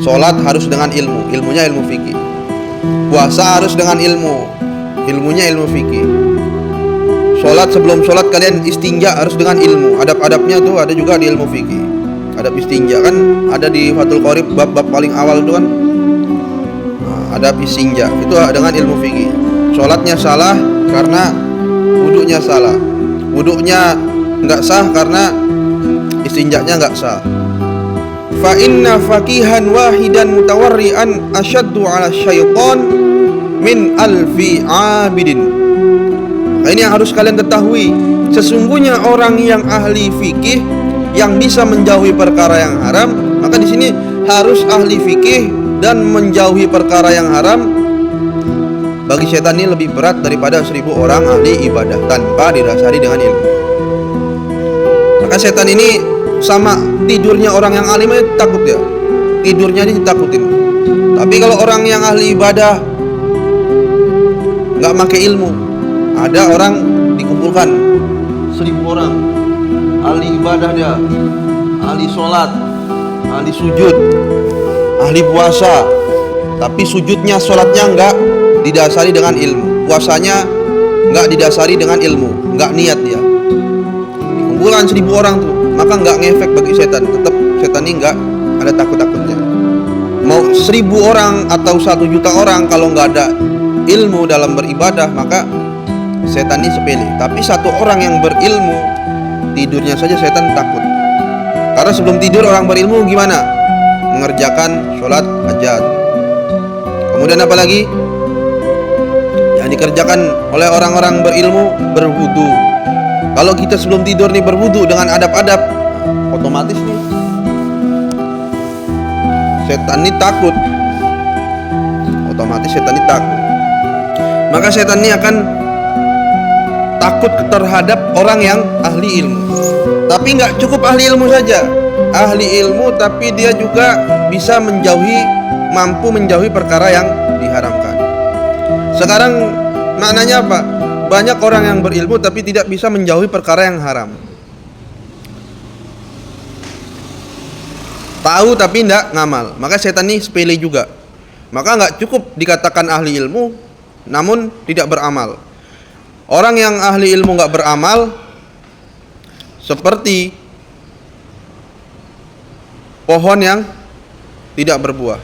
Sholat harus dengan ilmu, ilmunya ilmu fikih. Puasa harus dengan ilmu, ilmunya ilmu fikih. Sholat, sebelum sholat kalian istinja harus dengan ilmu. Adab-adabnya tuh ada juga di ilmu fikih. Adab istinja kan ada di Fathul Qorib, bab-bab paling awal itu kan. Adab istinja itu dengan ilmu fikih. Sholatnya salah karena wudhunya salah. Wudhunya nggak sah karena istinjanya nggak sah. Fa inna faqihan wahidan mutawarri'an asyaddu 'ala syaitan min alfi 'abidin. Nah, ini yang harus kalian ketahui. Sesungguhnya orang yang ahli fikih yang bisa menjauhi perkara yang haram, maka di sini harus ahli fikih dan menjauhi perkara yang haram. Bagi setan ini lebih berat daripada 1000 orang ahli ibadah tanpa didasari dengan ilmu. Maka setan ini sama tidurnya orang yang alim aja takut ya. Tidurnya dia ditakutin. Tapi kalau orang yang ahli ibadah nggak pakai ilmu, ada orang dikumpulkan 1000 orang ahli ibadah dia, ahli sholat, ahli sujud, ahli puasa, tapi sujudnya, sholatnya nggak didasari dengan ilmu, puasanya nggak didasari dengan ilmu, nggak niat dia. Dikumpulkan 1000 orang tuh, maka nggak ngefek bagi setan. Tetap setan ini nggak ada takut-takutnya. Mau 1000 orang atau 1 juta orang, kalau nggak ada ilmu dalam beribadah, maka setan ini sepele. Tapi 1 orang yang berilmu, tidurnya saja setan takut. Karena sebelum tidur orang berilmu gimana? Mengerjakan sholat hajat. Kemudian apa lagi? Yang dikerjakan oleh orang-orang berilmu, berwudu. Kalau kita sebelum tidur nih berwudu dengan adab-adab, otomatis nih setan ini takut. Otomatis setan ini takut. Maka setan ini akan takut terhadap orang yang ahli ilmu. Tapi nggak cukup ahli ilmu saja. Ahli ilmu tapi dia juga bisa mampu menjauhi perkara yang diharamkan. Sekarang maknanya apa? Banyak orang yang berilmu tapi tidak bisa menjauhi perkara yang haram. Tahu tapi tidak ngamal. Maka setan ini sepele juga. Maka nggak cukup dikatakan ahli ilmu namun tidak beramal. Orang yang ahli ilmu nggak beramal seperti pohon yang tidak berbuah.